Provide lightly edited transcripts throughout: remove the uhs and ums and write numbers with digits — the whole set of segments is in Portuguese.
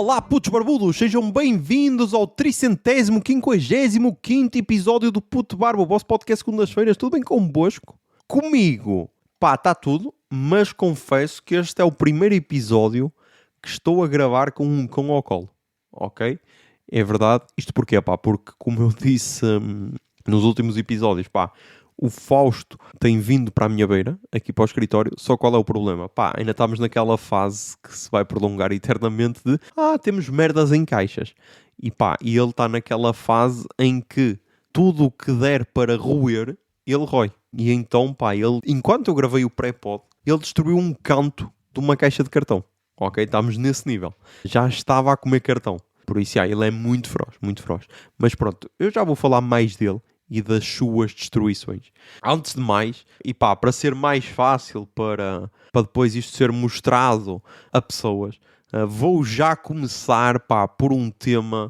Olá, putos barbudos, sejam bem-vindos ao 355º episódio do Puto Barbo, o vosso podcast segundas-feiras. Tudo bem convosco? Comigo, pá, está tudo, mas confesso que este é o primeiro episódio que estou a gravar com ao colo, ok? É verdade, isto porquê, pá? Porque, como eu disse nos últimos episódios, pá, o Fausto tem vindo para a minha beira, aqui para o escritório, só qual é o problema? Pá, ainda estamos naquela fase que se vai prolongar eternamente de temos merdas em caixas. E pá, e ele está naquela fase em que tudo o que der para roer, ele rói. E então, pá, ele, enquanto eu gravei o pré-pod, ele destruiu um canto de uma caixa de cartão. Ok? Estamos nesse nível. Já estava a comer cartão. Por isso, ele é muito feroz, muito feroz. Mas pronto, eu já vou falar mais dele e das suas destruições. Antes de mais, e pá, para ser mais fácil para depois isto ser mostrado a pessoas, vou já começar, pá, por um tema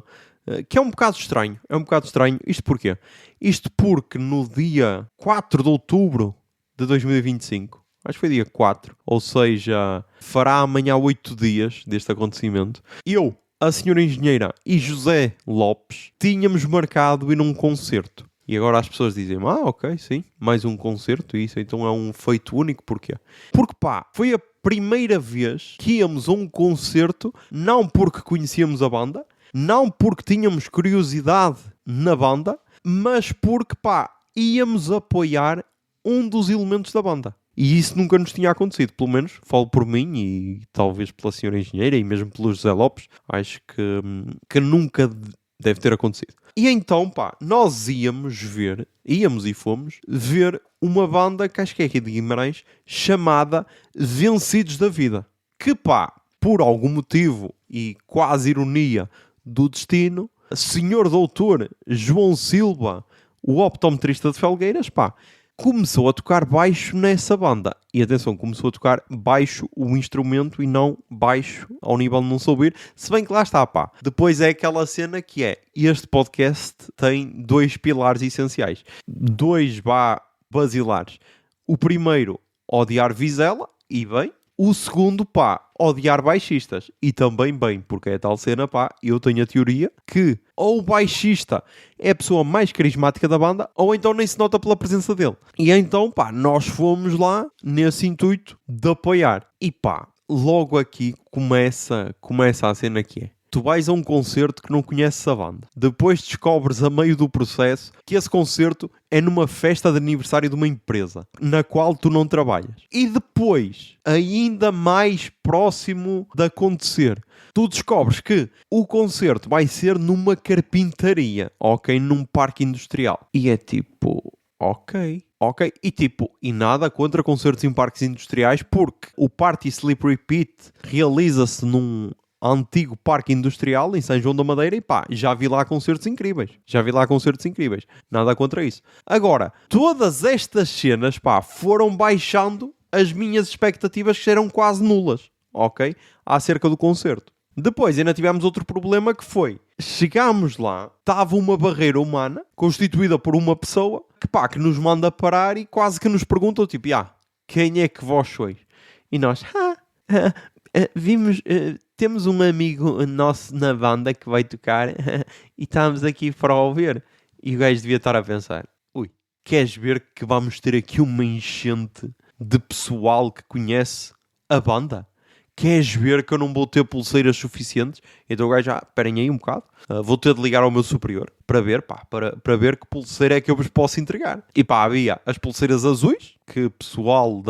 que é um bocado estranho. É um bocado estranho. Isto porquê? Isto porque no dia 4 de outubro de 2025, acho que foi dia 4, ou seja, fará amanhã 8 dias deste acontecimento, eu, a senhora engenheira e José Lopes tínhamos marcado ir num concerto. E agora as pessoas dizem, ok, sim, mais um concerto, isso então é um feito único, porquê? Porque pá, foi a primeira vez que íamos a um concerto, não porque conhecíamos a banda, não porque tínhamos curiosidade na banda, mas porque pá, íamos apoiar um dos elementos da banda. E isso nunca nos tinha acontecido, pelo menos, falo por mim e talvez pela senhora engenheira e mesmo pelo José Lopes, acho que nunca deve ter acontecido. E então, pá, nós íamos e fomos ver uma banda que acho que é aqui de Guimarães, chamada Vencidos da Vida. Que, pá, por algum motivo e quase ironia do destino, senhor doutor João Silva, o optometrista de Felgueiras, pá, começou a tocar baixo nessa banda. E atenção, começou a tocar baixo o instrumento e não baixo ao nível de não se ouvir. Se bem que lá está, pá. Depois é aquela cena que é, este podcast tem dois pilares essenciais. Dois basilares. O primeiro, odiar Vizela, e bem. O segundo, pá, odiar baixistas. E também bem, porque é tal cena, pá, eu tenho a teoria que ou o baixista é a pessoa mais carismática da banda, ou então nem se nota pela presença dele. E então, pá, nós fomos lá nesse intuito de apoiar. E pá, logo aqui começa a cena que é. Tu vais a um concerto que não conheces a banda. Depois descobres a meio do processo que esse concerto é numa festa de aniversário de uma empresa na qual tu não trabalhas. E depois, ainda mais próximo de acontecer, tu descobres que o concerto vai ser numa carpintaria, ok? Num parque industrial. E é tipo, ok. E tipo, e nada contra concertos em parques industriais, porque o Party Sleep Repeat realiza-se num antigo parque industrial em São João da Madeira e pá, já vi lá concertos incríveis. Nada contra isso. Agora, todas estas cenas, pá, foram baixando as minhas expectativas que eram quase nulas, ok? Acerca do concerto. Depois ainda tivemos outro problema que foi, chegámos lá, estava uma barreira humana constituída por uma pessoa que nos manda parar e quase que nos perguntou, tipo, quem é que vós sois? E nós, vimos... temos um amigo nosso na banda que vai tocar e estamos aqui para ouvir. E o gajo devia estar a pensar, queres ver que vamos ter aqui uma enchente de pessoal que conhece a banda? Queres ver que eu não vou ter pulseiras suficientes? Então o gajo, esperem aí um bocado, vou ter de ligar ao meu superior para ver, para ver que pulseira é que eu vos posso entregar. E pá, havia as pulseiras azuis, que o pessoal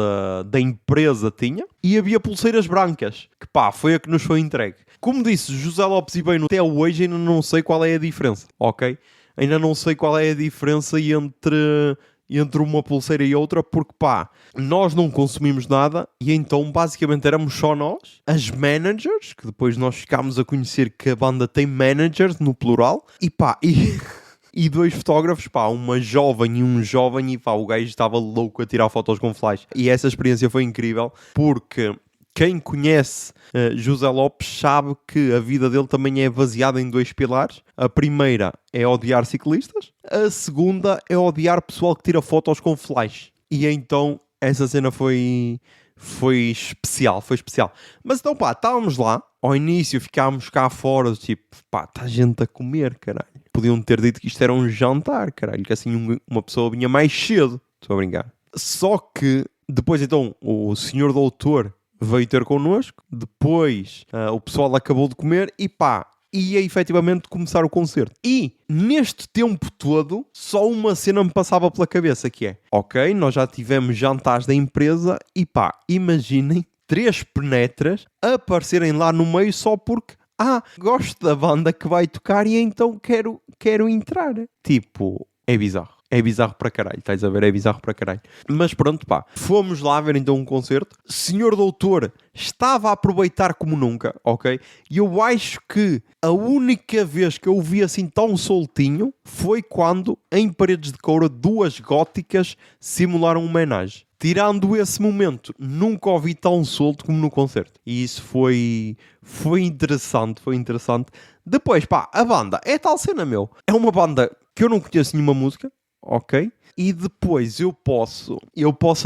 da empresa tinha, e havia pulseiras brancas, que pá, foi a que nos foi entregue. Como disse José Lopes e bem, até hoje ainda não sei qual é a diferença, ok? Ainda não sei qual é a diferença entre uma pulseira e outra, porque pá, nós não consumimos nada e então basicamente éramos só nós, as managers, que depois nós ficámos a conhecer que a banda tem managers no plural, e pá, e dois fotógrafos, pá, uma jovem e um jovem, e pá, o gajo estava louco a tirar fotos com flash. E essa experiência foi incrível, porque quem conhece José Lopes sabe que a vida dele também é baseada em dois pilares. A primeira é odiar ciclistas, a segunda é odiar pessoal que tira fotos com flash. E então essa cena foi foi especial. Mas então, pá, estávamos lá. Ao início ficámos cá fora, tipo, pá, está gente a comer, caralho. Podiam ter dito que isto era um jantar, caralho. Que assim uma pessoa vinha mais cedo. Estou a brincar. Só que depois, então, o senhor doutor veio ter connosco. Depois, o pessoal acabou de comer e pá, ia efetivamente começar o concerto. E neste tempo todo, só uma cena me passava pela cabeça, que é, ok, nós já tivemos jantares da empresa e pá, imaginem 3 penetras aparecerem lá no meio só porque, gosto da banda que vai tocar e então quero entrar. Tipo, é bizarro. É bizarro para caralho, estás a ver? É bizarro para caralho. Mas pronto, pá. Fomos lá ver então um concerto. Senhor doutor estava a aproveitar como nunca, ok? E eu acho que a única vez que eu o vi assim tão soltinho foi quando, em Paredes de Coura, 2 góticas simularam uma homenagem. Tirando esse momento, nunca o vi tão solto como no concerto. E isso foi interessante, Depois, pá, a banda é tal cena, meu. É uma banda que eu não conheço nenhuma música. Ok? E depois eu posso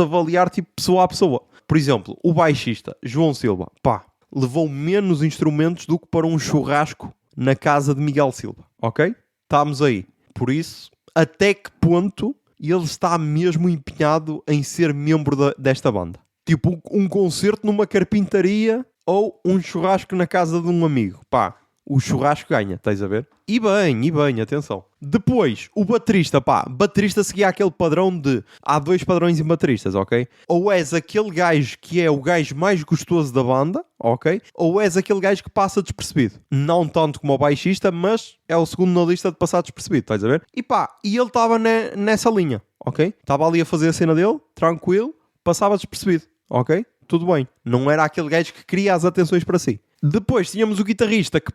avaliar tipo pessoa a pessoa. Por exemplo, o baixista João Silva, pá, levou menos instrumentos do que para um churrasco na casa de Miguel Silva. Ok? Estamos aí. Por isso, até que ponto ele está mesmo empenhado em ser membro desta banda? Tipo, um concerto numa carpintaria ou um churrasco na casa de um amigo. Pá, o churrasco ganha, estás a ver? E bem, atenção. Depois, o baterista, baterista seguia aquele padrão de... Há 2 padrões em bateristas, ok? Ou és aquele gajo que é o gajo mais gostoso da banda, ok? Ou és aquele gajo que passa despercebido. Não tanto como o baixista, mas é o segundo na lista de passar despercebido, estás a ver? E ele estava nessa linha, ok? Estava ali a fazer a cena dele, tranquilo, passava despercebido, ok? Tudo bem. Não era aquele gajo que queria as atenções para si. Depois tínhamos o guitarrista que,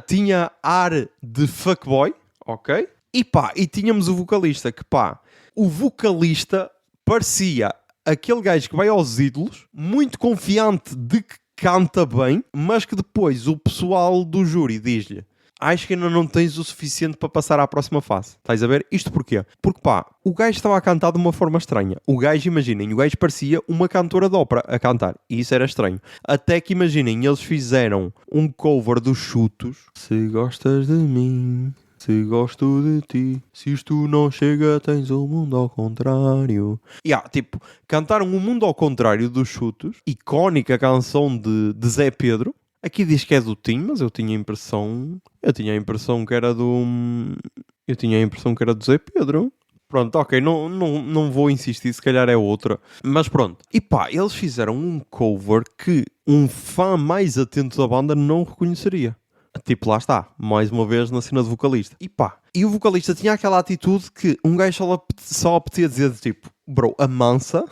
tinha ar de fuckboy, ok? E tínhamos o vocalista que, o vocalista parecia aquele gajo que vai aos ídolos, muito confiante de que canta bem, mas que depois o pessoal do júri diz-lhe: acho que ainda não tens o suficiente para passar à próxima fase. Estás a ver? Isto porquê? Porque o gajo estava a cantar de uma forma estranha. O gajo parecia uma cantora de ópera a cantar. E isso era estranho. Até que imaginem, eles fizeram um cover dos Chutos. Se gostas de mim, se gosto de ti, se isto não chega, tens o mundo ao contrário. Cantaram o mundo ao contrário dos Chutos. Icónica canção de Zé Pedro. Aqui diz que é do Tim, mas eu tinha a impressão que era do... Eu tinha a impressão que era do Zé Pedro. Pronto, ok, não vou insistir, se calhar é outra. Mas pronto. Eles fizeram um cover que um fã mais atento da banda não reconheceria. Tipo, lá está, mais uma vez na cena de vocalista. E o vocalista tinha aquela atitude que um gajo só apetecia dizer, tipo, bro, amansa...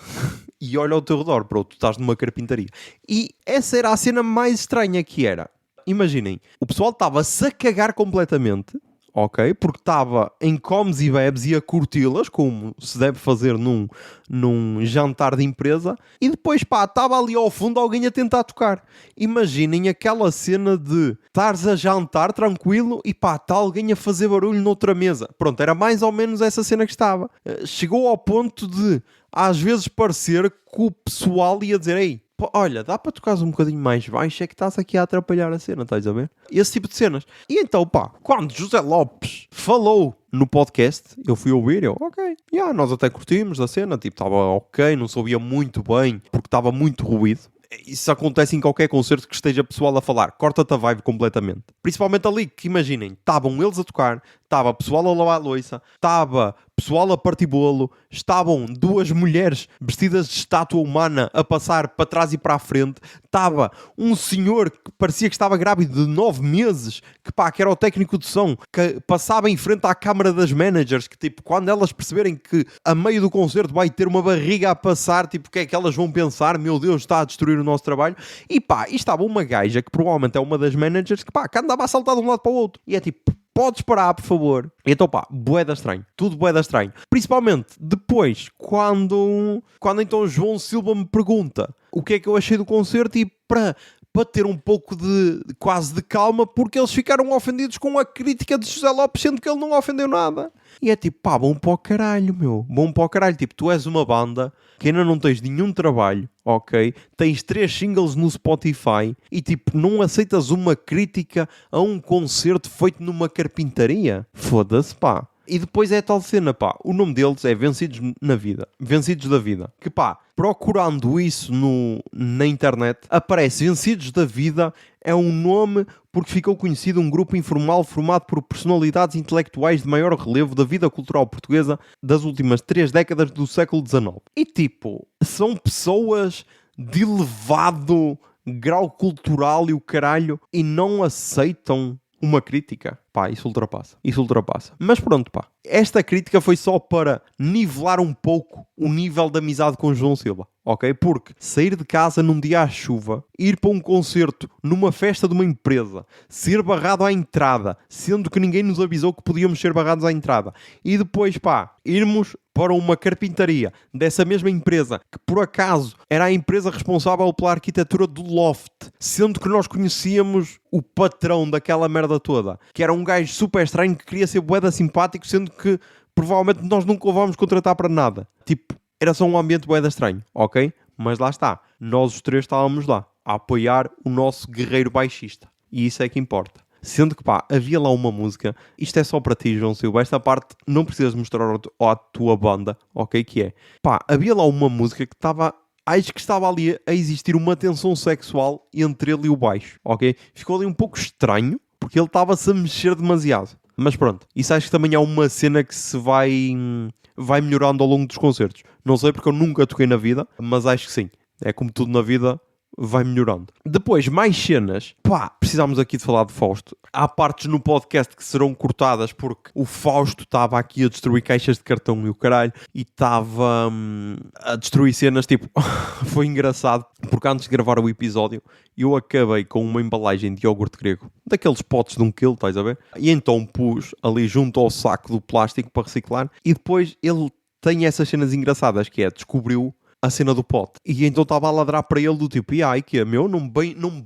E olha ao teu redor, bro, tu estás numa carpintaria. E essa era a cena mais estranha que era. Imaginem, o pessoal estava-se a cagar completamente, ok? Porque estava em comes e bebes e a curti-las, como se deve fazer num jantar de empresa. E depois, estava ali ao fundo alguém a tentar tocar. Imaginem aquela cena de estares a jantar tranquilo e está alguém a fazer barulho noutra mesa. Pronto, era mais ou menos essa cena que estava. Chegou ao ponto de... às vezes parecer que o pessoal ia dizer: ei, olha, dá para tocares um bocadinho mais baixo, é que estás aqui a atrapalhar a cena, estás a ver? Esse tipo de cenas. E então, quando José Lopes falou no podcast, eu fui ouvir, ok, nós até curtimos a cena, tipo, estava ok, não se ouvia muito bem, porque estava muito ruído. Isso acontece em qualquer concerto que esteja pessoal a falar. Corta-te a vibe completamente. Principalmente ali, que imaginem, estavam eles a tocar, estava pessoal a lavar a louça, estava pessoal a partir bolo, estavam 2 mulheres vestidas de estátua humana a passar para trás e para a frente, estava um senhor que parecia que estava grávido de 9 meses, que era o técnico de som, que passava em frente à câmara das managers, que tipo, quando elas perceberem que a meio do concerto vai ter uma barriga a passar, tipo, o que é que elas vão pensar? Meu Deus, está a destruir o nosso trabalho. E estava uma gaja, que provavelmente é uma das managers, que andava a saltar de um lado para o outro. E é tipo... podes parar, por favor. Então, bué da estranho. Tudo bué da estranho. Principalmente depois, quando então João Silva me pergunta o que é que eu achei do concerto e para para ter um pouco de quase de calma, porque eles ficaram ofendidos com a crítica de José Lopes, sendo que ele não ofendeu nada. E é tipo, pá, bom para o caralho, meu. Bom para o caralho. Tipo, tu és uma banda que ainda não tens nenhum trabalho, ok? Tens 3 singles no Spotify e tipo, não aceitas uma crítica a um concerto feito numa carpintaria? Foda-se, pá. E depois é tal cena, pá, o nome deles é Vencidos na Vida, Vencidos da Vida, que pá, procurando isso na internet, aparece Vencidos da Vida, é um nome porque ficou conhecido um grupo informal formado por personalidades intelectuais de maior relevo da vida cultural portuguesa das últimas 3 décadas do século XIX. E tipo, são pessoas de elevado grau cultural e o caralho e não aceitam uma crítica. Pá, isso ultrapassa. Isso ultrapassa. Mas pronto, pá. Esta crítica foi só para nivelar um pouco o nível de amizade com João Silva, ok? Porque sair de casa num dia à chuva, ir para um concerto numa festa de uma empresa, ser barrado à entrada, sendo que ninguém nos avisou que podíamos ser barrados à entrada, e depois, pá, irmos para uma carpintaria dessa mesma empresa, que por acaso era a empresa responsável pela arquitetura do loft, sendo que nós conhecíamos o patrão daquela merda toda, que era um gajo super estranho que queria ser bué da simpático, sendo que provavelmente nós nunca o vamos contratar para nada. Tipo, era só um ambiente bué da estranho, ok? Mas lá está, nós os 3 estávamos lá, a apoiar o nosso guerreiro baixista. E isso é que importa. Sendo que, pá, havia lá uma música, isto é só para ti, João Silva, esta parte não precisas mostrar à tua banda, ok? Que é, pá, havia lá uma música que estava, acho que estava ali a existir uma tensão sexual entre ele e o baixo, ok? Ficou ali um pouco estranho, porque ele estava-se a mexer demasiado. Mas pronto, isso acho que também é uma cena que se vai melhorando ao longo dos concertos. Não sei porque eu nunca toquei na vida, mas acho que sim. É como tudo na vida, vai melhorando. Depois, mais cenas. Pá, precisamos aqui de falar de Fausto. Há partes no podcast que serão cortadas porque o Fausto estava aqui a destruir caixas de cartão e o caralho. E estava a destruir cenas, tipo... Foi engraçado, porque antes de gravar o episódio, eu acabei com uma embalagem de iogurte grego. Daqueles potes de 1 kg, estás a ver? E então pus ali junto ao saco do plástico para reciclar. E depois ele tem essas cenas engraçadas, que é, descobriu a cena do pote. E então estava a ladrar para ele do tipo, e ai, que é meu, não me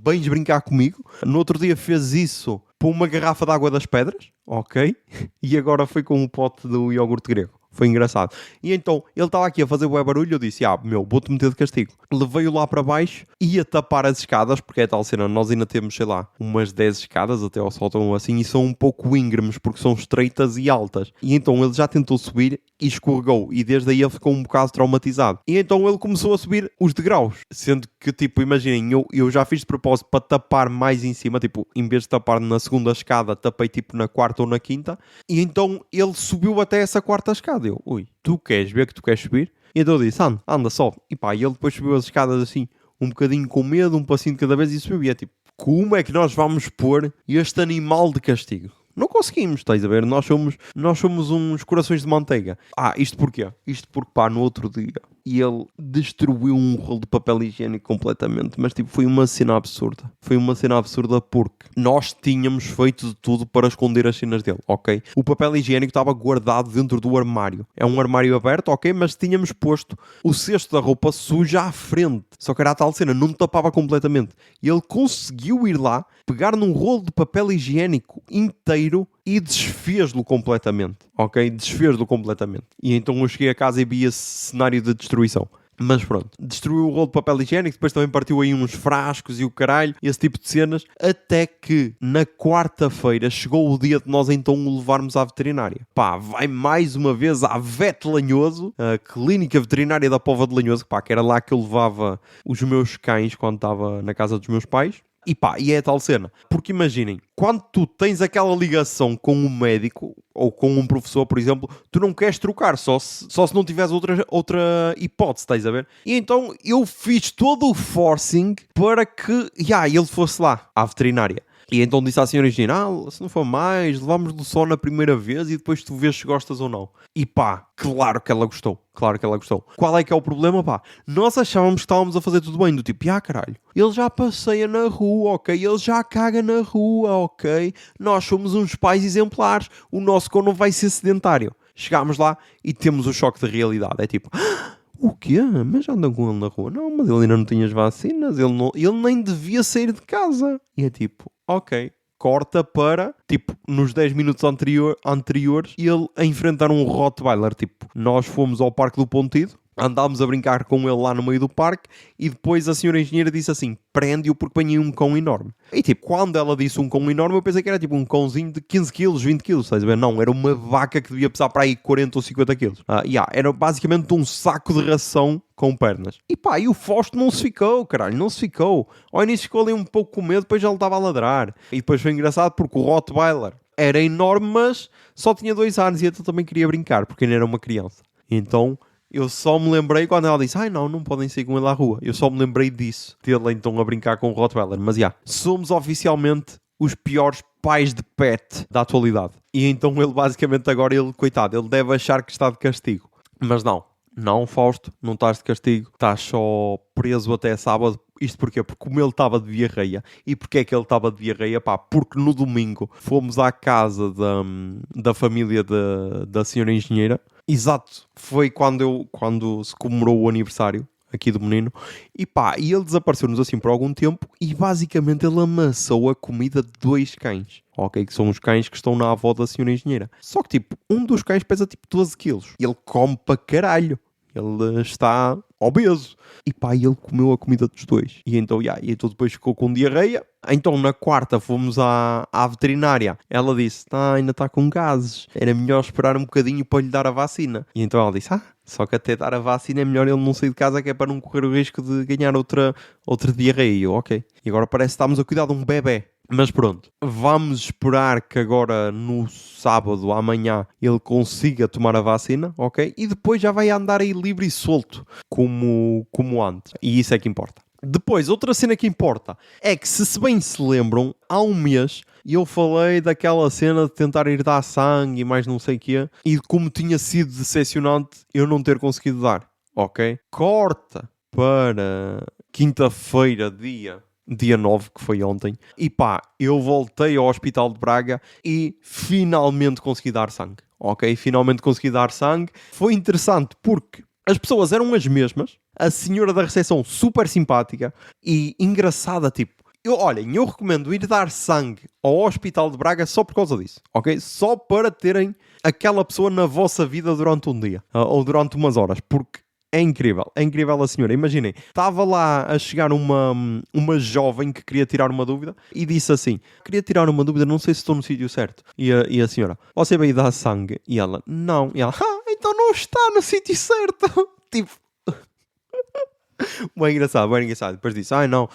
vens brincar comigo. No outro dia fez isso para uma garrafa de água das pedras, ok? E agora foi com o pote do iogurte grego. Foi engraçado. E então, ele estava aqui a fazer bué barulho, eu disse, meu, vou-te meter de castigo. Levei-o lá para baixo, ia tapar as escadas, porque é tal cena, nós ainda temos, sei lá, umas 10 escadas até ao sótão assim, e são um pouco íngremes, porque são estreitas e altas. E então ele já tentou subir e escorregou, e desde aí ele ficou um bocado traumatizado. E então ele começou a subir os degraus, sendo que, tipo, imaginem, eu já fiz de propósito para tapar mais em cima, tipo, em vez de tapar na segunda escada, tapei tipo na quarta ou na quinta, e então ele subiu até essa quarta escada. Eu, ui, tu queres ver que tu queres subir? E então eu disse, anda, sobe. E pá, e ele depois subiu as escadas assim, um bocadinho com medo, um passinho de cada vez e subiu. E é tipo, como é que nós vamos pôr este animal de castigo? Não conseguimos, estás a ver? Nós somos uns corações de manteiga. Isto porquê? Isto porque, pá, no outro dia ele destruiu um rolo de papel higiênico completamente. Mas, tipo, foi uma cena absurda. Foi uma cena absurda porque nós tínhamos feito de tudo para esconder as cenas dele, ok? O papel higiênico estava guardado dentro do armário. É um armário aberto, ok? Mas tínhamos posto o cesto da roupa suja à frente. Só que era a tal cena, não tapava completamente. E ele conseguiu ir lá, pegar num rolo de papel higiênico inteiro e desfez-lo completamente, ok? Desfez-lo completamente. E então eu cheguei a casa e vi esse cenário de destruição. Mas pronto, destruiu o rolo de papel higiênico, depois também partiu aí uns frascos e o caralho, esse tipo de cenas, até que na quarta-feira chegou o dia de nós então o levarmos à veterinária. Pá, vai mais uma vez à Vet Lanhoso, a clínica veterinária da Póvoa de Lanhoso, pá, que era lá que eu levava os meus cães quando estava na casa dos meus pais. E pá, e é a tal cena. Porque imaginem, quando tu tens aquela ligação com um médico ou com um professor, por exemplo, tu não queres trocar, só se não tiveres outra hipótese, estás a ver? E então eu fiz todo o forcing para que ele fosse lá, à veterinária. E então disse à senhora original, se não for mais, levámos-lo só na primeira vez e depois tu vês se gostas ou não. E pá, claro que ela gostou. Claro que ela gostou. Qual é que é o problema, pá? Nós achávamos que estávamos a fazer tudo bem, do tipo, caralho, ele já passeia na rua, ok? Ele já caga na rua, ok? Nós somos uns pais exemplares, o nosso cão não vai ser sedentário. Chegámos lá e temos o choque de realidade. É tipo, o quê? Mas andam com ele na rua? Não, mas ele ainda não tinha as vacinas, ele nem devia sair de casa. E é tipo, ok. Corta para, tipo, nos 10 minutos anteriores, ele a enfrentar um Rottweiler. Tipo, nós fomos ao Parque do Pontido, andámos a brincar com ele lá no meio do parque e depois a senhora engenheira disse assim, prende-o porque apanhei um cão enorme. E tipo, quando ela disse um cão enorme, eu pensei que era tipo um cãozinho de 15 quilos, 20 quilos, estás a ver? Não, era uma vaca que devia pesar para aí 40 ou 50 quilos. Era basicamente um saco de ração com pernas. E pá, e o Fausto não se ficou, caralho, não se ficou. Ao início ficou ali um pouco com medo, depois já ele estava a ladrar. E depois foi engraçado porque o Rottweiler era enorme, mas só tinha 2 anos e então também queria brincar, porque ainda era uma criança. Então... eu só me lembrei quando ela disse, não podem sair com ele à rua. Eu só me lembrei disso, dele então a brincar com o Rottweiler. Mas somos oficialmente os piores pais de pet da atualidade. E então ele basicamente agora, coitado, ele deve achar que está de castigo. Mas não, Fausto, não estás de castigo. Estás só preso até sábado. Isto porquê? Porque como ele estava de diarreia. E porquê é que ele estava de diarreia? Pá, porque no domingo fomos à casa da família da senhora engenheira. Exato, foi quando se comemorou o aniversário aqui do menino e ele desapareceu-nos assim por algum tempo e basicamente ele amassou a comida de 2 cães, ok? Que são os cães que estão na avó da senhora engenheira. Só que tipo, um dos cães pesa tipo 12 quilos e ele come para caralho. Ele está obeso. E ele comeu a comida dos 2. E então depois ficou com diarreia. Então na quarta fomos à veterinária. Ela disse, ainda está com gases. Era melhor esperar um bocadinho para lhe dar a vacina. E então ela disse, só que até dar a vacina é melhor ele não sair de casa, que é para não correr o risco de ganhar outra diarreia. E eu, ok. E agora parece que estamos a cuidar de um bebê. Mas pronto, vamos esperar que agora no sábado, amanhã, ele consiga tomar a vacina, ok? E depois já vai andar aí livre e solto, como antes. E isso é que importa. Depois, outra cena que importa é que, se bem se lembram, há um mês eu falei daquela cena de tentar ir dar sangue e mais não sei o quê, e de como tinha sido decepcionante eu não ter conseguido dar, ok? Corta para quinta-feira, dia 9, que foi ontem, e eu voltei ao Hospital de Braga e finalmente consegui dar sangue, ok? Finalmente consegui dar sangue. Foi interessante porque as pessoas eram as mesmas, a senhora da recepção super simpática e engraçada, tipo, eu recomendo ir dar sangue ao Hospital de Braga só por causa disso, ok? Só para terem aquela pessoa na vossa vida durante um dia, ou durante umas horas, porque é incrível a senhora. Imaginem, estava lá a chegar uma jovem que queria tirar uma dúvida e disse assim, queria tirar uma dúvida, não sei se estou no sítio certo. E a senhora, você veio dar sangue? E ela, não. E ela, então não está no sítio certo. Tipo... bem engraçado. Depois disse, não,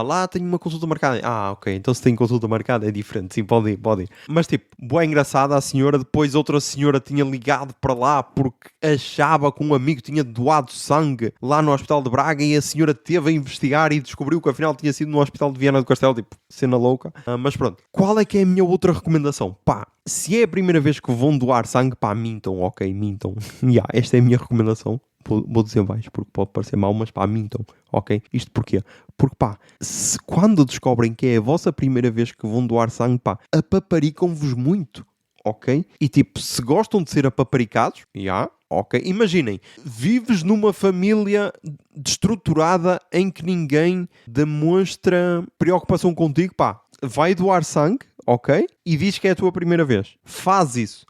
lá tenho uma consulta marcada. Ok, então se tem consulta marcada é diferente, sim, pode ir. Mas tipo, bem engraçada a senhora. Depois outra senhora tinha ligado para lá porque achava que um amigo tinha doado sangue lá no Hospital de Braga e a senhora teve a investigar e descobriu que afinal tinha sido no Hospital de Viana do Castelo, tipo, cena louca. Mas pronto, qual é que é a minha outra recomendação? Se é a primeira vez que vão doar sangue, mintam, ok, mintam. Esta é a minha recomendação. Vou dizer mais, porque pode parecer mau, mas mintam, ok? Isto porquê? Porque se quando descobrem que é a vossa primeira vez que vão doar sangue, apaparicam-vos muito, ok? E tipo, se gostam de ser apaparicados, ok? Imaginem, vives numa família destruturada em que ninguém demonstra preocupação contigo, vai doar sangue, ok? E diz que é a tua primeira vez. Faz isso,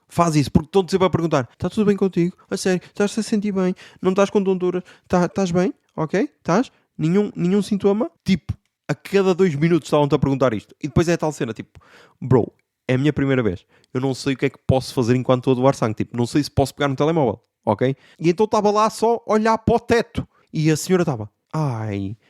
porque estão sempre a perguntar, está tudo bem contigo? A sério, estás-te a sentir bem? Não estás com tonturas? Estás bem? Ok? Estás? Nenhum sintoma? Tipo, a cada 2 minutos estavam-te a perguntar isto. E depois é a tal cena, tipo, bro, é a minha primeira vez. Eu não sei o que é que posso fazer enquanto estou a doar sangue. Tipo, não sei se posso pegar no telemóvel, ok? E então estava lá só a olhar para o teto. E a senhora estava,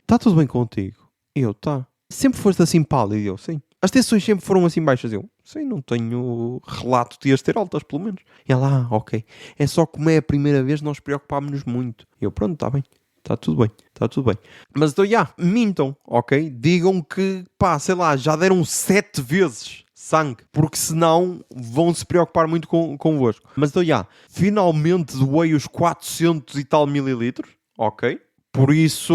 está tudo bem contigo? Eu, tá. Sempre foste assim pálido? Eu, sim. As tensões sempre foram assim baixas? Eu, sim, não tenho relato de as ter altas, pelo menos. E ela, ok. É só como é a primeira vez, nós preocupámos-nos muito. Eu, pronto, está bem. Está tudo bem. Mas então, mintam, ok? Digam que, sei lá, já deram 7 vezes sangue, porque senão vão se preocupar muito convosco. Mas então, finalmente doei os 400 e tal mililitros, ok? Por isso,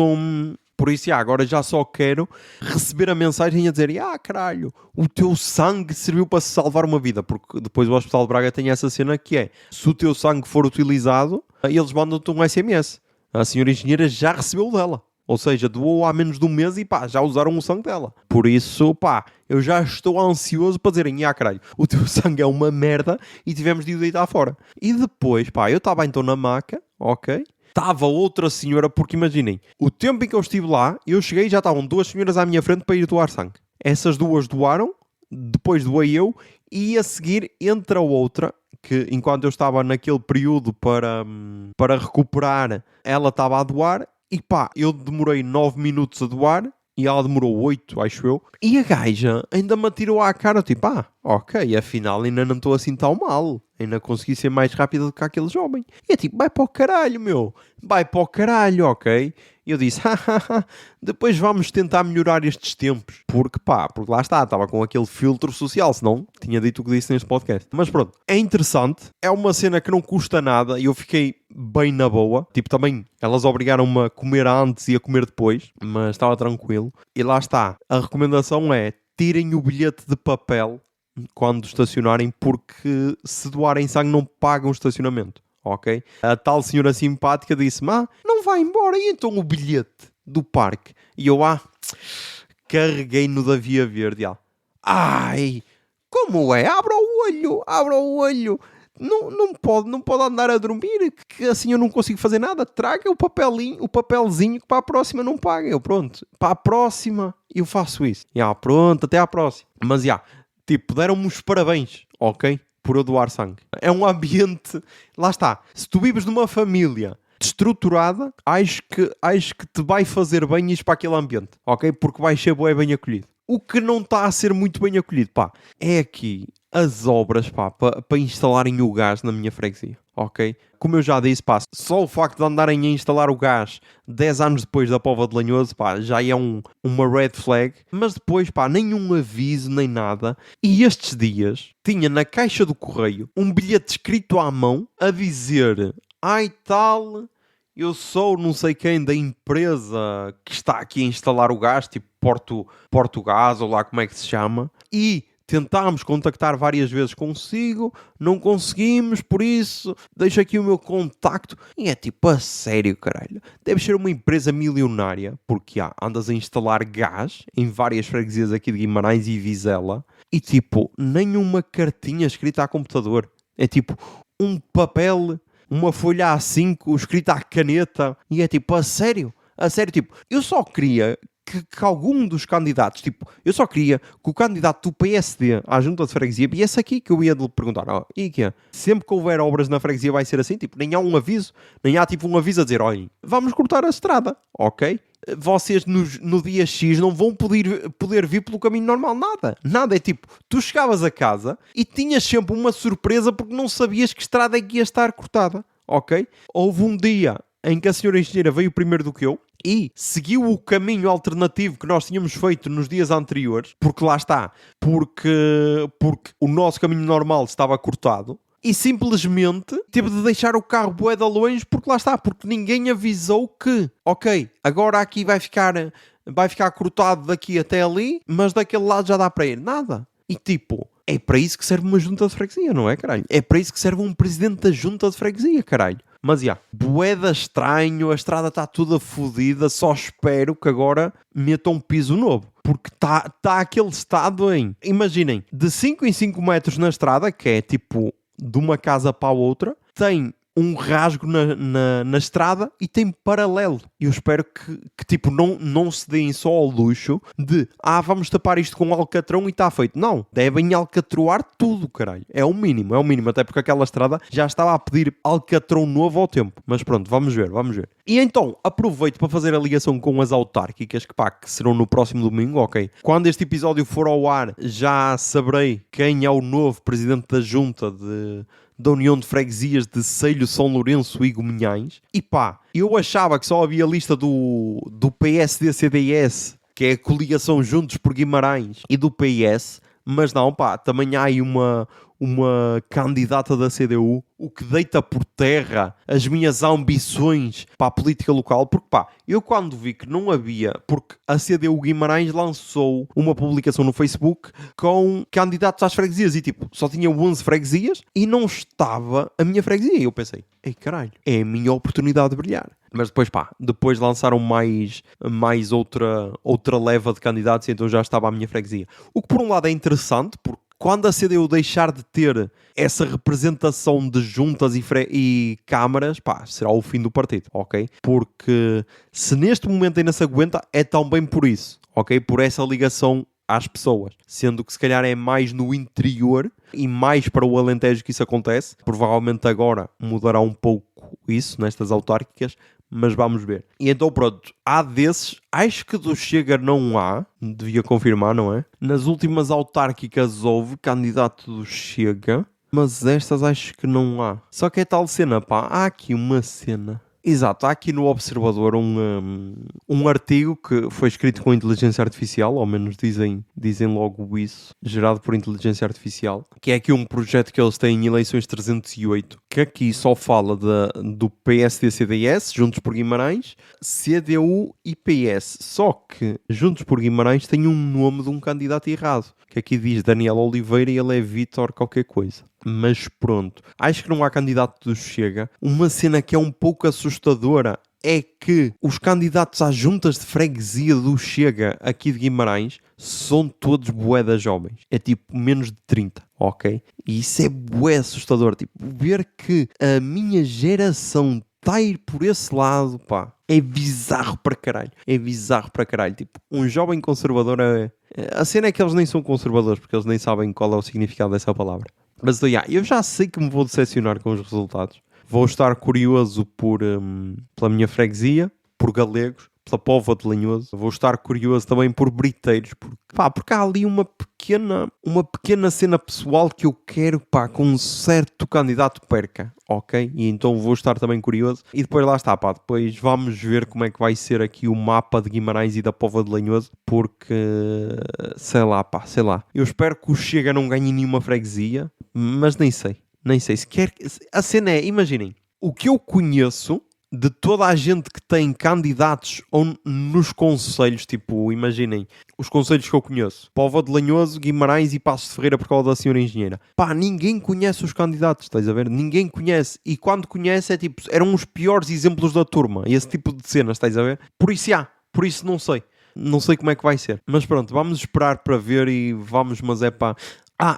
agora já só quero receber a mensagem a dizer, caralho, o teu sangue serviu para salvar uma vida, porque depois o Hospital de Braga tem essa cena que é, se o teu sangue for utilizado, eles mandam-te um SMS A senhora engenheira já recebeu dela. Ou seja, doou há menos de um mês e pá, já usaram o sangue dela. Por isso, pá, eu já estou ansioso para dizerem, caralho, o teu sangue é uma merda e tivemos de ir deitar fora. E depois, pá, eu estava então na maca, ok? Estava outra senhora, porque imaginem, o tempo em que eu estive lá, eu cheguei e já estavam 2 senhoras à minha frente para ir doar sangue. Essas 2 doaram, depois doei eu, e a seguir entra outra, que enquanto eu estava naquele período para recuperar, ela estava a doar. E pá, eu demorei 9 minutos a doar e ela demorou 8, acho eu. E a gaja ainda me atirou à cara, tipo, ok, afinal ainda não estou assim tão mal. Ainda consegui ser mais rápido do que aquele jovem. E é tipo, vai para o caralho, meu. Vai para o caralho, ok? E eu disse, depois vamos tentar melhorar estes tempos. Porque lá está, estava com aquele filtro social, senão tinha dito o que disse neste podcast. Mas pronto, é interessante, é uma cena que não custa nada e eu fiquei bem na boa. Tipo, também, elas obrigaram-me a comer antes e a comer depois, mas estava tranquilo. E lá está, a recomendação é, tirem o bilhete de papel quando estacionarem, porque se doarem sangue não pagam estacionamento. Ok? A tal senhora simpática disse-me, não vai embora, e então o bilhete do parque? E eu, carreguei no da Via Verde, ai, como é? Abra o olho, não pode andar a dormir, que assim eu não consigo fazer nada, traga o papelzinho que para a próxima não paga. Eu, pronto, para a próxima eu faço isso. Pronto, até à próxima. Mas, tipo, deram-me os parabéns, ok? Por eu doar sangue. É um ambiente... Lá está. Se tu vives numa família estruturada, acho que te vai fazer bem ir para aquele ambiente, ok? Porque vais ser bem acolhido. O que não está a ser muito bem acolhido, é aqui as obras, para instalarem o gás na minha freguesia, ok? Como eu já disse, só o facto de andarem a instalar o gás 10 anos depois da Póvoa de Lanhoso, já é uma red flag. Mas depois, nenhum aviso, nem nada. E estes dias, tinha na caixa do correio um bilhete escrito à mão a dizer, tal... Eu sou não sei quem da empresa que está aqui a instalar o gás, tipo Portugás, ou lá como é que se chama, e tentámos contactar várias vezes consigo, não conseguimos, por isso deixo aqui o meu contacto. E é tipo, a sério, caralho, deve ser uma empresa milionária, porque andas a instalar gás em várias freguesias aqui de Guimarães e Vizela, e tipo, nenhuma cartinha escrita a computador, é tipo um papel, uma folha A5 escrita à caneta, e é tipo, a sério, tipo, eu só queria que algum dos candidatos, tipo, eu só queria que o candidato do PSD à junta de freguesia viesse aqui, que eu ia lhe perguntar, e que sempre que houver obras na freguesia vai ser assim, tipo, nem há um aviso, nem há tipo um aviso a dizer, olhem, vamos cortar a estrada, ok? Vocês no dia X não vão poder vir pelo caminho normal, nada, é tipo, tu chegavas a casa e tinhas sempre uma surpresa porque não sabias que estrada é que ia estar cortada, ok? Houve um dia em que a senhora engenheira veio primeiro do que eu e seguiu o caminho alternativo que nós tínhamos feito nos dias anteriores, porque lá está, porque o nosso caminho normal estava cortado, e simplesmente teve de deixar o carro bué de longe, porque lá está, porque ninguém avisou que, ok, agora aqui vai ficar cortado daqui até ali, mas daquele lado já dá para ir. Nada. E tipo, é para isso que serve uma junta de freguesia, não é, caralho? É para isso que serve um presidente da junta de freguesia, caralho. Mas, bué de estranho, a estrada está toda fodida, só espero que agora metam um piso novo. Porque está aquele estado em... Imaginem, de 5 em 5 metros na estrada, que é tipo de uma casa para a outra, tem um rasgo na estrada e tem paralelo. Eu espero que tipo, não se deem só ao luxo de vamos tapar isto com alcatrão e está feito. Não, devem alcatroar tudo, caralho. É o mínimo, até porque aquela estrada já estava a pedir alcatrão novo ao tempo. Mas pronto, vamos ver. E então, aproveito para fazer a ligação com as autárquicas, que serão no próximo domingo, ok? Quando este episódio for ao ar, já saberei quem é o novo presidente da junta da União de Freguesias de Celho, São Lourenço e Gominhães. E eu achava que só havia a lista do PSD-CDS, que é a coligação Juntos por Guimarães, e do PS, mas não, também há aí uma uma candidata da CDU, o que deita por terra as minhas ambições para a política local, porque pá, eu quando vi que não havia, porque a CDU Guimarães lançou uma publicação no Facebook com candidatos às freguesias e tipo, só tinha 11 freguesias e não estava a minha freguesia. E eu pensei, ei caralho, é a minha oportunidade de brilhar. Mas depois pá, depois lançaram mais outra leva de candidatos e então já estava a minha freguesia. O que por um lado é interessante, porque quando a CDU deixar de ter essa representação de juntas e câmaras, pá, será o fim do partido, ok? Porque se neste momento ainda se aguenta, é também por isso, ok? Por essa ligação às pessoas. Sendo que se calhar é mais no interior e mais para o Alentejo que isso acontece. Provavelmente agora mudará um pouco isso nestas autárquicas, mas vamos ver. E então pronto, há desses, acho que do Chega não há, devia confirmar, não é? Nas últimas autárquicas houve candidato do Chega, mas estas acho que não há. Só que é tal cena, pá, há aqui uma cena. Exato, há aqui no Observador um artigo que foi escrito com inteligência artificial, ao menos dizem logo isso, gerado por inteligência artificial, que é aqui um projeto que eles têm em eleições 308, que aqui só fala do PSD-CDS, Juntos por Guimarães, CDU e PS. Só que Juntos por Guimarães tem um nome de um candidato errado, que aqui diz Daniel Oliveira e ele é Vítor qualquer coisa. Mas pronto, acho que não há candidato do Chega. Uma cena que é um pouco assustadora é que os candidatos às juntas de freguesia do Chega aqui de Guimarães são todos bué jovens. É tipo menos de 30, ok? E isso é bué assustador. Tipo, ver que a minha geração está a ir por esse lado, pá, é bizarro para caralho. É bizarro para caralho. Tipo, um jovem conservador a cena é que eles nem são conservadores, porque eles nem sabem qual é o significado dessa palavra. Mas eu já sei que me vou decepcionar com os resultados. Vou estar curioso pela minha freguesia, por galegos, pela Póvoa de Lanhoso. Vou estar curioso também por briteiros, porque há ali uma pequena cena pessoal que eu quero, pá, com um certo candidato perca, ok? E então vou estar também curioso. E depois lá está, pá, depois vamos ver como é que vai ser aqui o mapa de Guimarães e da Póvoa de Lanhoso, porque, sei lá. Eu espero que o Chega não ganhe nenhuma freguesia, mas nem sei. A cena é, imaginem, o que eu conheço de toda a gente que tem candidatos nos concelhos, tipo, imaginem, os concelhos que eu conheço, Póvoa de Lanhoso, Guimarães e Passos de Ferreira por causa da senhora engenheira. Pá, ninguém conhece os candidatos, estás a ver? Ninguém conhece. E quando conhece é tipo, eram os piores exemplos da turma. Esse tipo de cenas, estás a ver? Por isso não sei. Não sei como é que vai ser. Mas pronto, vamos esperar para ver mas é pá...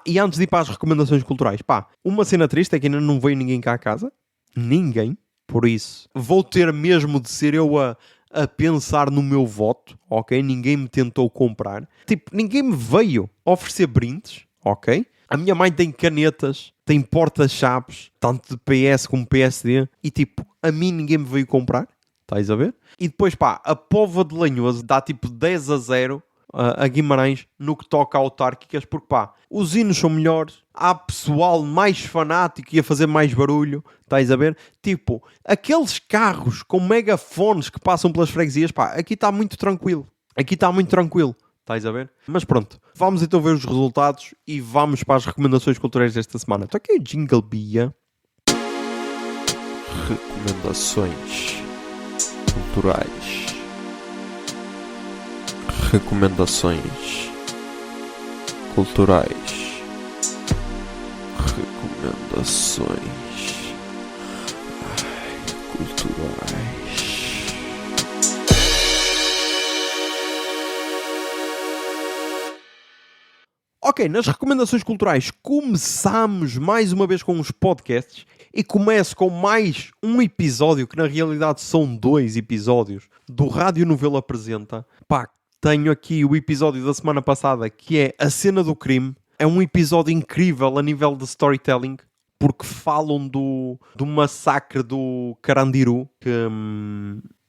e antes de ir para as recomendações culturais, pá, uma cena triste é que ainda não veio ninguém cá a casa. Ninguém. Por isso, vou ter mesmo de ser eu a pensar no meu voto, ok? Ninguém me tentou comprar. Tipo, ninguém me veio oferecer brindes, ok? A minha mãe tem canetas, tem porta-chaves, tanto de PS como PSD. E tipo, a mim ninguém me veio comprar. Estás a ver? E depois, pá, a Póvoa de Lanhoso dá tipo 10-0 a Guimarães no que toca a autárquicas, porque pá, os hinos são melhores, há pessoal mais fanático e a fazer mais barulho, estás a ver? Tipo, aqueles carros com megafones que passam pelas freguesias, pá, aqui está muito tranquilo, estás a ver? Mas pronto, vamos então ver os resultados e vamos para as recomendações culturais desta semana. Estou aqui o Jingle Bia. Recomendações culturais. Recomendações culturais. Culturais. Ok, nas recomendações culturais começamos mais uma vez com os podcasts e começo com mais um episódio, que na realidade são 2 episódios, do Rádio Novelo Apresenta. Pá, tenho aqui o episódio da semana passada, que é A Cena do Crime. É um episódio incrível a nível de storytelling, porque falam do massacre do Carandiru, que,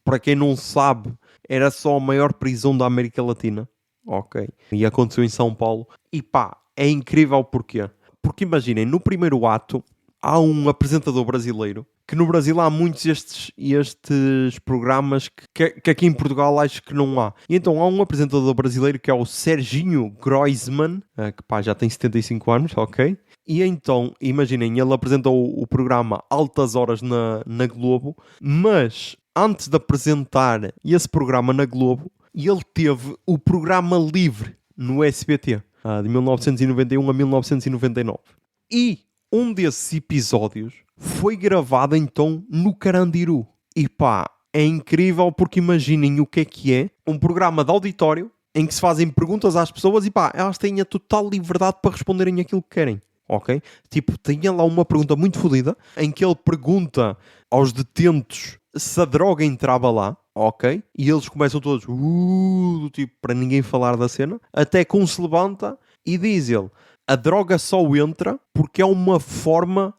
para quem não sabe, era só a maior prisão da América Latina. Ok. E aconteceu em São Paulo. E pá, é incrível porquê? Porque imaginem, no primeiro ato há um apresentador brasileiro, que no Brasil há muitos estes programas que aqui em Portugal acho que não há. E então há um apresentador brasileiro que é o Serginho Groisman, que pá, já tem 75 anos, ok? E então, imaginem, ele apresentou o programa Altas Horas na Globo, mas antes de apresentar esse programa na Globo, ele teve o programa Livre no SBT, de 1991 a 1999. E um desses episódios foi gravado então no Carandiru. E pá, é incrível porque imaginem o que é um programa de auditório em que se fazem perguntas às pessoas e pá, elas têm a total liberdade para responderem aquilo que querem. Ok? Tipo, tinha lá uma pergunta muito fodida em que ele pergunta aos detentos se a droga entrava lá, ok? E eles começam todos, do tipo, para ninguém falar da cena, até que um se levanta e diz ele, a droga só entra porque é uma forma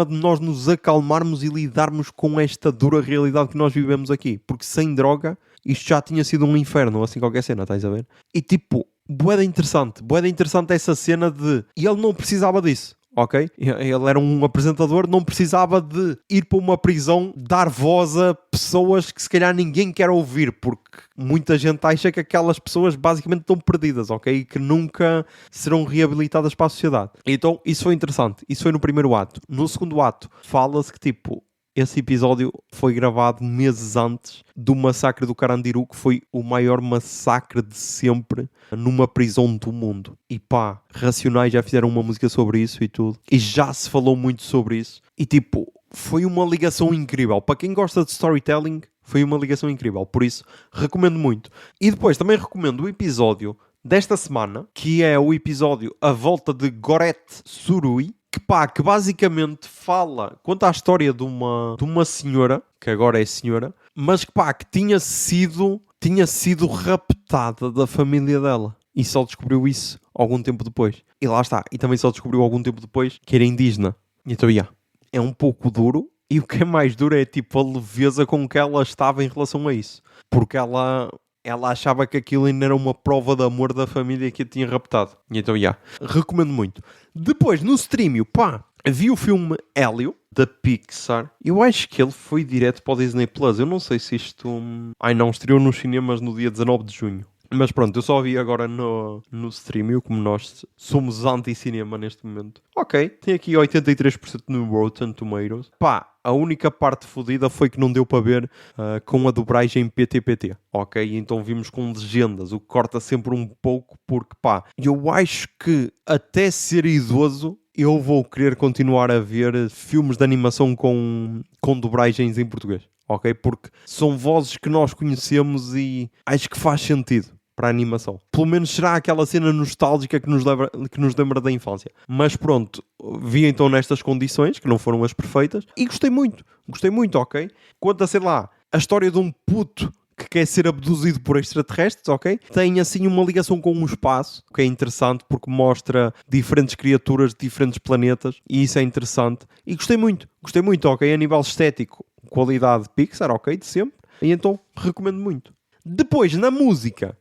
de nós nos acalmarmos e lidarmos com esta dura realidade que nós vivemos aqui. Porque sem droga, isto já tinha sido um inferno, assim qualquer cena, estás a ver? E tipo, bué de interessante essa cena de... E ele não precisava disso, ok? Ele era um apresentador, não precisava de ir para uma prisão dar voz a pessoas que se calhar ninguém quer ouvir, porque muita gente acha que aquelas pessoas basicamente estão perdidas, ok? E que nunca serão reabilitadas para a sociedade. Então, isso foi interessante. Isso foi no primeiro ato. No segundo ato, fala-se que, tipo, esse episódio foi gravado meses antes do massacre do Carandiru, que foi o maior massacre de sempre numa prisão do mundo. E pá, Racionais já fizeram uma música sobre isso e tudo. E já se falou muito sobre isso. E tipo, foi uma ligação incrível. Para quem gosta de storytelling, foi uma ligação incrível. Por isso, recomendo muito. E depois também recomendo o episódio desta semana, que é o episódio A Volta de Gorete Surui, que basicamente conta a história de uma senhora, que agora é senhora, mas que tinha sido raptada da família dela. E só descobriu isso algum tempo depois. E lá está. E também só descobriu algum tempo depois que era indígena. E então, é um pouco duro. E o que é mais duro é tipo a leveza com que ela estava em relação a isso. Porque ela achava que aquilo ainda era uma prova de amor da família que a tinha raptado. E então, recomendo muito. Depois, no streaming, vi o filme Hélio, da Pixar. Eu acho que ele foi direto para o Disney Plus. Eu não sei se isto... estreou nos cinemas no dia 19 de junho. Mas pronto, eu só vi agora no streaming, como nós somos anti-cinema neste momento. Ok, tem aqui 83% no Rotten Tomatoes. A única parte fodida foi que não deu para ver com a dobragem PTPT. Ok, então vimos com legendas, o que corta sempre um pouco, porque eu acho que até ser idoso eu vou querer continuar a ver filmes de animação com dobragens em português. Ok, porque são vozes que nós conhecemos e acho que faz sentido para a animação. Pelo menos será aquela cena nostálgica que nos lembra da infância. Mas pronto, vi então nestas condições, que não foram as perfeitas, e gostei muito, ok? Quanto a, sei lá, a história de um puto que quer ser abduzido por extraterrestres, ok? Tem assim uma ligação com o espaço, que é interessante porque mostra diferentes criaturas de diferentes planetas, e isso é interessante. E gostei muito, ok? A nível estético, qualidade Pixar, ok? De sempre. E então, recomendo muito. Depois, na música...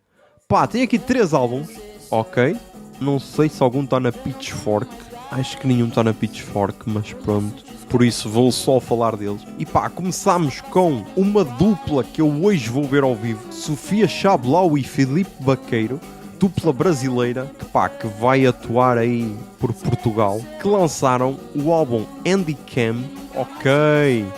tem aqui 3 álbuns, ok? Não sei se algum está na Pitchfork. Acho que nenhum está na Pitchfork, mas pronto. Por isso vou só falar deles. E começamos com uma dupla que eu hoje vou ver ao vivo. Sofia Chablau e Filipe Baqueiro. Dupla brasileira que vai atuar aí por Portugal. Que lançaram o álbum Handycam. Ok,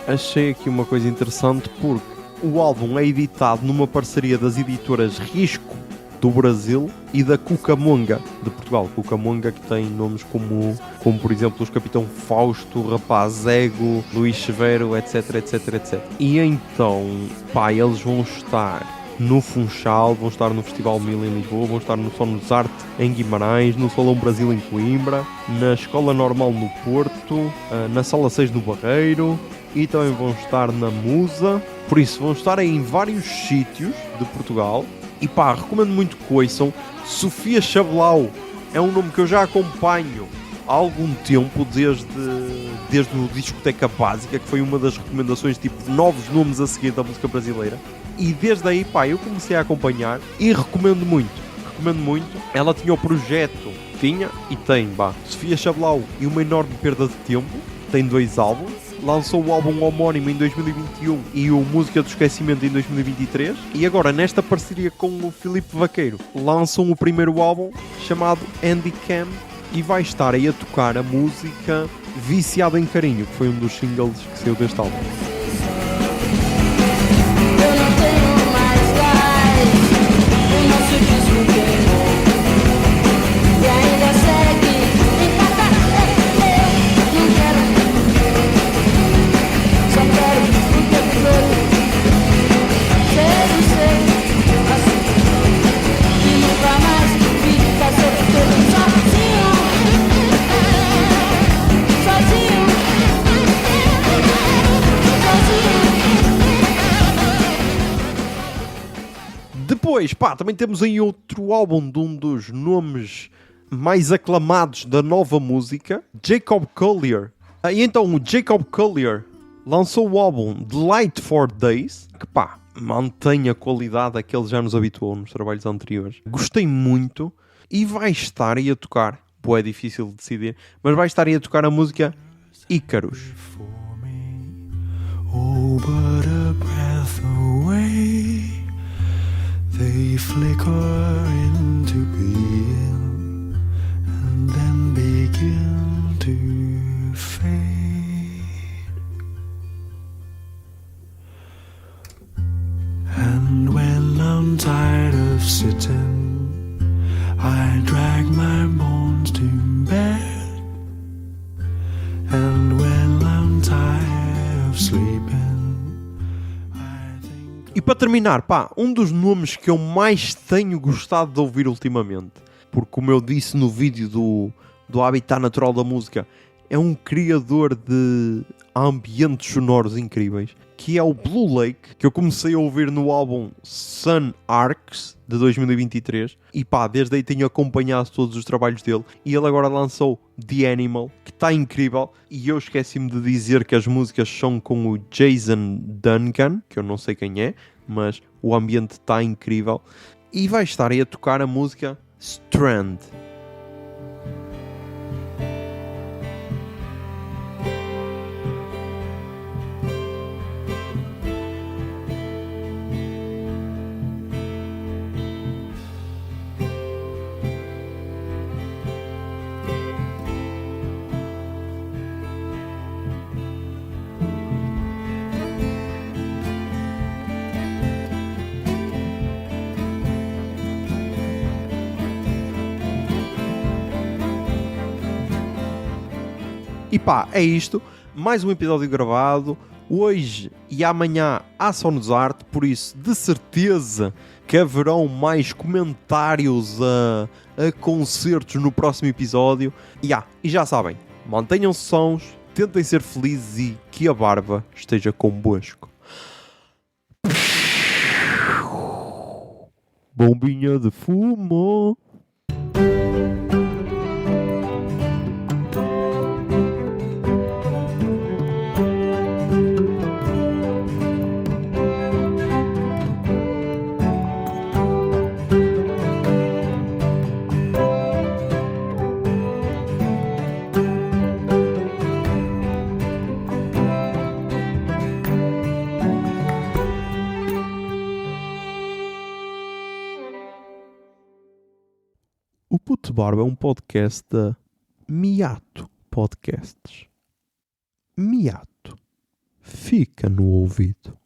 achei aqui uma coisa interessante porque o álbum é editado numa parceria das editoras Risco do Brasil e da Cucamonga de Portugal. Cucamonga que tem nomes como por exemplo os Capitão Fausto, Rapaz Ego, Luís Severo, etc. E então, eles vão estar no Funchal, vão estar no Festival Mil em Lisboa, vão estar no Sonos Arte em Guimarães, no Salão Brasil em Coimbra, na Escola Normal no Porto, na Sala 6 no Barreiro, e também vão estar na Musa. Por isso, vão estar aí em vários sítios de Portugal. E recomendo muito que ouçam. Sofia Chablau é um nome que eu já acompanho há algum tempo, desde o Discoteca Básica, que foi uma das recomendações, tipo, novos nomes a seguir da música brasileira. E desde aí, eu comecei a acompanhar e recomendo muito. Ela tinha o projeto, e tem, Sofia Chablau e Uma Enorme Perda de Tempo, tem 2 álbuns. Lançou o álbum homónimo em 2021 e o Música do Esquecimento em 2023. E agora, nesta parceria com o Filipe Vaqueiro, lançam o primeiro álbum chamado Handycam. e vai estar aí a tocar a música Viciado em Carinho, que foi um dos singles que saiu deste álbum. Eu não tenho mais gás, o nosso disco queimou e ainda segue em casa. Eu não quero, só quero o tempo todo ser assim e nunca mais ficar todo sozinho, sozinho, sozinho. Depois, também temos aí outro álbum de um dos nomes mais aclamados da nova música, Jacob Collier. E então o Jacob Collier lançou o álbum The Light for Days, que mantém a qualidade a que ele já nos habituou nos trabalhos anteriores. Gostei muito e vai estar aí a tocar, é difícil de decidir, mas vai estar aí a tocar a música Icarus. Oh, but a breath away, they flicker into being and then begin to fade. And when I'm tired of sitting, I drag my bones to bed. And when I'm tired of sleeping, I think. E para terminar, um dos nomes que eu mais tenho gostado de ouvir ultimamente, porque como eu disse no vídeo do Habitat Natural da Música, é um criador de ambientes sonoros incríveis, que é o Blue Lake, que eu comecei a ouvir no álbum Sun Arcs de 2023 e desde aí tenho acompanhado todos os trabalhos dele, e ele agora lançou The Animal, que está incrível, e eu esqueci-me de dizer que as músicas são com o Jason Duncan, que eu não sei quem é, mas o ambiente está incrível, e vai estar aí a tocar a música Strand. E é isto, mais um episódio gravado, hoje e amanhã há Sonos Arte, por isso de certeza que haverão mais comentários a concertos no próximo episódio, e já sabem, mantenham-se sãos, tentem ser felizes e que a barba esteja convosco. Bombinha de fumo. O Puto Barba é um podcast da Miato Podcasts. Miato. Fica no ouvido.